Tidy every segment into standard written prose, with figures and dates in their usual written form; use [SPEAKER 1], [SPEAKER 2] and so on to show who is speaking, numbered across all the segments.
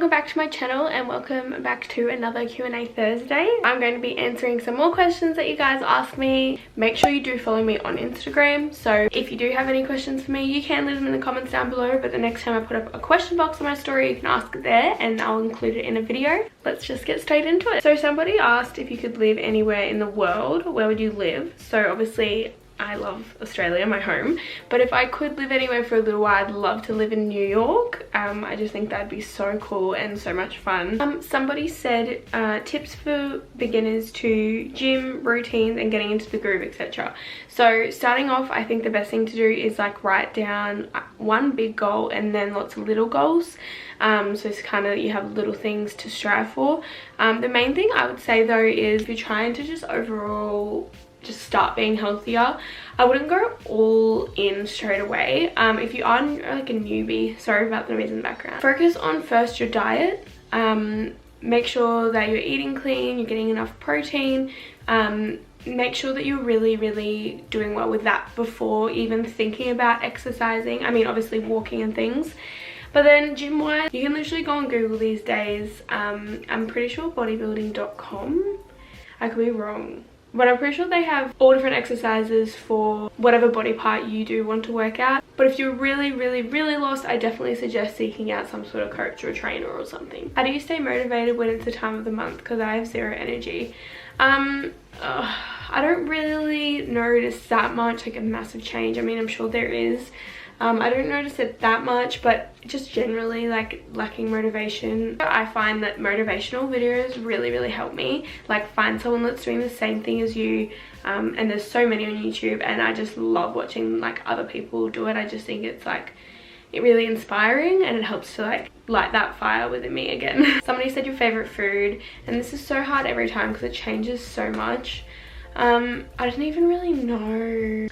[SPEAKER 1] welcome back to my channel and welcome back to another Q&A Thursday. I'm going to be answering some more questions that you guys asked me. Make sure you do follow me on Instagram, so if you do have any questions for me, you can leave them in the comments down below, but the next time I put up a question box on my story, you can ask it there and I'll include it in a video. Let's just get straight into it. So somebody asked if you could live anywhere in the world, where would you live? So obviously I love Australia, my home, but if I could live anywhere for a little while, I'd love to live in New York. I just think that'd be so cool and so much fun. Somebody said tips for beginners to gym routines and getting into the groove, etc. So starting off, I think the best thing to do is like write down one big goal and then lots of little goals. So it's kind of, you have little things to strive for. The main thing I would say though is if you're trying to just overall just start being healthier, I wouldn't go all in straight away. If you are like a newbie, sorry about the noise in the background, focus on first your diet. Make sure that you're eating clean, you're getting enough protein. Make sure that you're really doing well with that before even thinking about exercising. I mean, obviously walking and things. But then gym wise, you can literally go on Google these days. I'm pretty sure bodybuilding.com, I could be wrong, but I'm pretty sure they have all different exercises for whatever body part you do want to work out. But if you're really lost, I definitely suggest seeking out some sort of coach or trainer or something. How do you stay motivated when it's the time of the month? Because I have zero energy. I don't really notice that much, like a massive change. I mean, I'm sure there is. I don't notice it that much, but just generally like lacking motivation. I find that motivational videos really help me. Like find someone that's doing the same thing as you, and there's so many on YouTube, and I just love watching like other people do it. I just think it's like really inspiring, and it helps to like light that fire within me again. Somebody said your favorite food, and this is so hard every time because it changes so much. I don't even really know.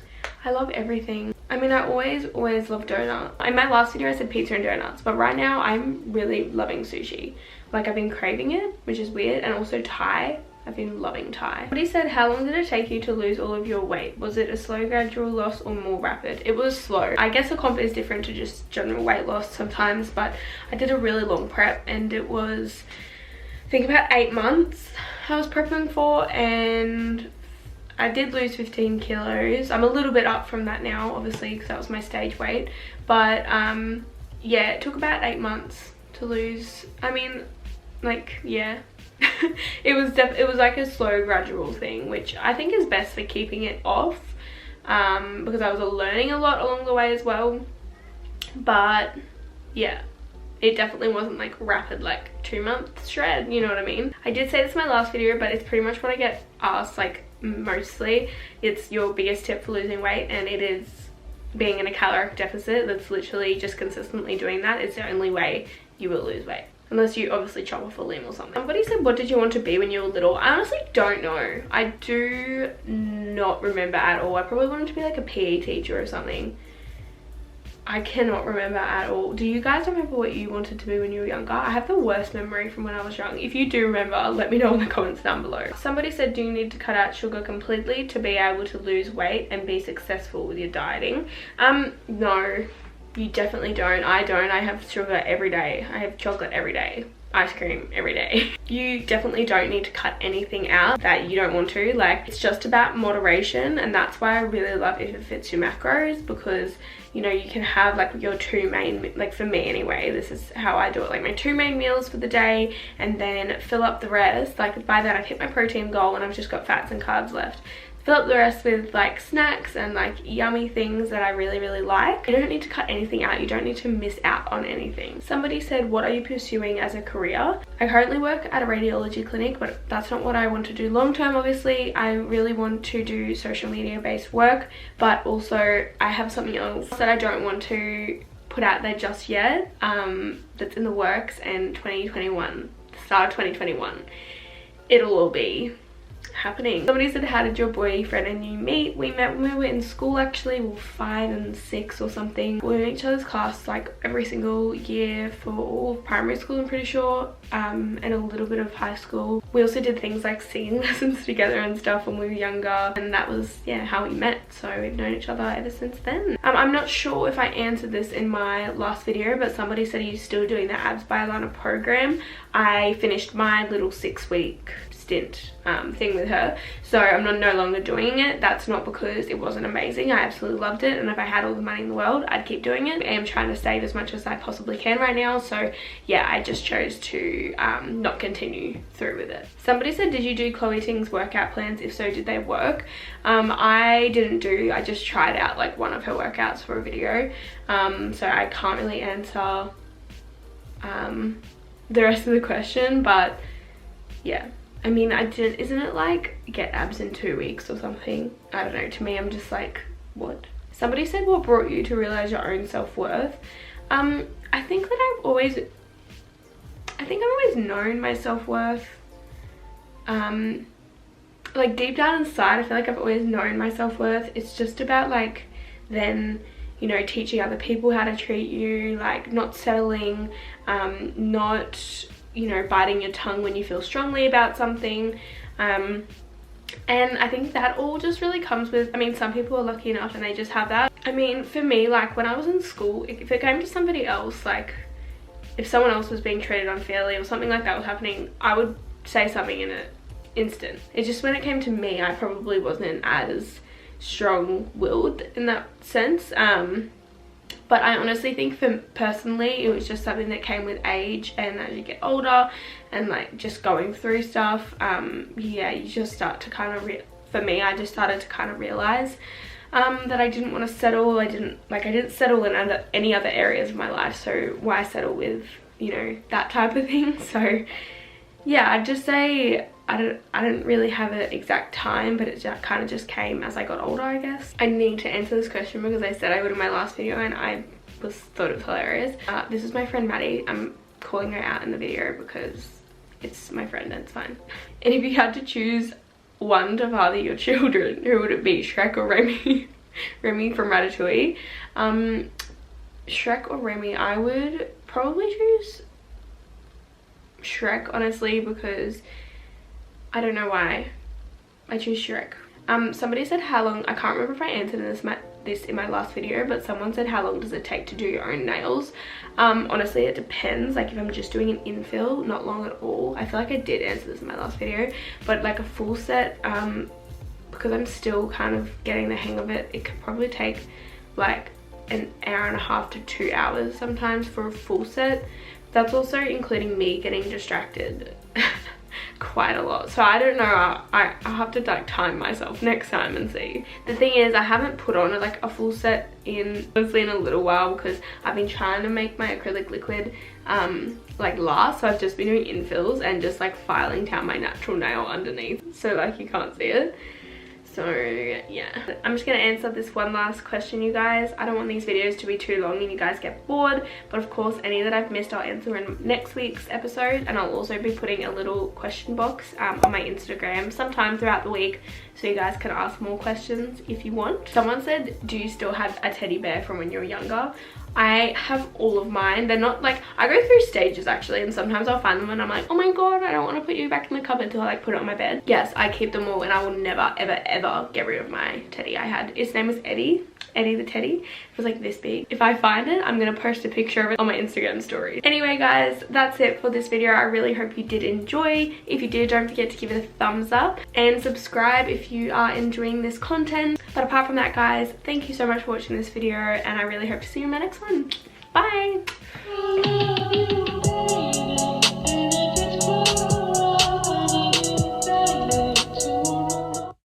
[SPEAKER 1] I love everything. I mean, I always love donuts. In my last video I said pizza and donuts, but right now I'm really loving sushi. Like I've been craving it, which is weird, and also Thai. I've been loving Thai. Somebody said, how long did it take you to lose all of your weight? Was it a slow gradual loss or more rapid? It was slow. I guess a comp is different to just general weight loss sometimes, but I did a really long prep and it was, I think about 8 months I was prepping for, and I did lose 15 kilos. I'm a little bit up from that now, obviously, because that was my stage weight. But yeah, it took about 8 months to lose. I mean, like, yeah. it was like a slow gradual thing, which I think is best for keeping it off, because I was learning a lot along the way as well. But yeah, it definitely wasn't like rapid, like 2 month shred, you know what I mean? I did say this in my last video, but it's pretty much what I get asked like mostly. It's your biggest tip for losing weight, and it is being in a caloric deficit. That's literally just consistently doing that. It's the only way you will lose weight, unless you obviously chop off a limb or something. Somebody said, what did you want to be when you were little? I honestly don't know. I do not remember at all. I probably wanted to be like a PE teacher or something. I cannot remember at all. Do you guys remember what you wanted to be when you were younger? I have the worst memory from when I was young. If you do remember, let me know in the comments down below. Somebody said, do you need to cut out sugar completely to be able to lose weight and be successful with your dieting? No, you definitely don't. I don't. I have sugar every day. I have chocolate every day. Ice cream every day. You definitely don't need to cut anything out that you don't want to. Like, it's just about moderation, and that's why I really love if it fits your macros, because you know, you can have like your two main, like for me anyway, this is how I do it, like my 2 main meals for the day, and then fill up the rest. Like by that I've hit my protein goal and I've just got fats and carbs left. Fill up the rest with like snacks and like yummy things that I really like. You don't need to cut anything out. You don't need to miss out on anything. Somebody said, what are you pursuing as a career? I currently work at a radiology clinic, but that's not what I want to do long term. Obviously I really want to do social media based work, but also I have something else that I don't want to put out there just yet, that's in the works, and 2021, the start of 2021, it'll all be happening. Somebody said, how did your boyfriend and you meet? We met when we were in school actually. We were 5 and 6 or something. We were in each other's class like every single year for all of primary school, I'm pretty sure, and a little bit of high school. We also did things like singing lessons together and stuff when we were younger, and that was, yeah, how we met. So we've known each other ever since then. I'm not sure if I answered this in my last video, but somebody said, are you still doing the Abs by Alana program? I finished my little 6-week stint thing with her, so I'm no longer doing it. That's not because it wasn't amazing. I absolutely loved it, and if I had all the money in the world, I'd keep doing it. I am trying to save as much as I possibly can right now, so yeah, I just chose to not continue through with it. Somebody said, did you do Chloe Ting's workout plans? If so, did they work? I didn't do, I just tried out like one of her workouts for a video, so I can't really answer the rest of the question, but yeah. I mean, I didn't, isn't it like get abs in 2 weeks or something? I don't know, to me I'm just like, what? Somebody said, what brought you to realize your own self-worth? I think that I've always known my self-worth. Like deep down inside, I feel like I've always known my self-worth. It's just about like then, you know, teaching other people how to treat you, like not settling, not, you know, biting your tongue when you feel strongly about something. And I think that all just really comes with, I mean, some people are lucky enough and they just have that. I mean, for me, like when I was in school, if it came to somebody else, like if someone else was being treated unfairly or something like that was happening, I would say something in an instant. It's just when it came to me, I probably wasn't as strong-willed in that sense. But I honestly think for personally, it was just something that came with age, and as you get older and like just going through stuff, yeah, you just start to kind of, for me, I just started to kind of realize that I didn't want to settle. I didn't settle in any other areas of my life, so why settle with, you know, that type of thing? So yeah, I'd just say I didn't really have an exact time, but it just kind of just came as I got older, I guess. I need to answer this question because I said I would in my last video and I thought it was hilarious. This is my friend Maddie. I'm calling her out in the video because it's my friend and it's fine. And if you had to choose one to father your children, who would it be, Shrek or Remy? Remy from Ratatouille. Shrek or Remy? I would probably choose Shrek, honestly, because I don't know why. I choose Shrek. Somebody said how long, I can't remember if I answered this in my last video, but someone said how long does it take to do your own nails? Honestly, it depends. Like if I'm just doing an infill, not long at all. I feel like I did answer this in my last video, but like a full set, because I'm still kind of getting the hang of it, it could probably take like an hour and a half to 2 hours sometimes for a full set. That's also including me getting distracted quite a lot, so I don't know. I'll have to like time myself next time and see. The thing is, I haven't put on like a full set in honestly in a little while because I've been trying to make my acrylic liquid like last, so I've just been doing infills and just like filing down my natural nail underneath, so like you can't see it. So yeah, I'm just gonna answer this one last question, you guys. I don't want these videos to be too long and you guys get bored, but of course any that I've missed I'll answer in next week's episode, and I'll also be putting a little question box on my Instagram sometime throughout the week, so you guys can ask more questions if you want. Someone said, do you still have a teddy bear from when you were younger? I have all of mine. They're not like, I go through stages actually, and sometimes I'll find them and I'm like, oh my god, I don't want to put you back in the cupboard until I like put it on my bed. Yes, I keep them all and I will never ever ever get rid of my teddy I had. His name was Eddie the teddy. It was like this big. If I find it, I'm gonna post a picture of it on my Instagram story. Anyway guys, that's it for this video. I really hope you did enjoy. If you did, don't forget to give it a thumbs up and subscribe if you are enjoying this content. But apart from that guys, thank you so much for watching this video, and I really hope to see you in my next one. Bye!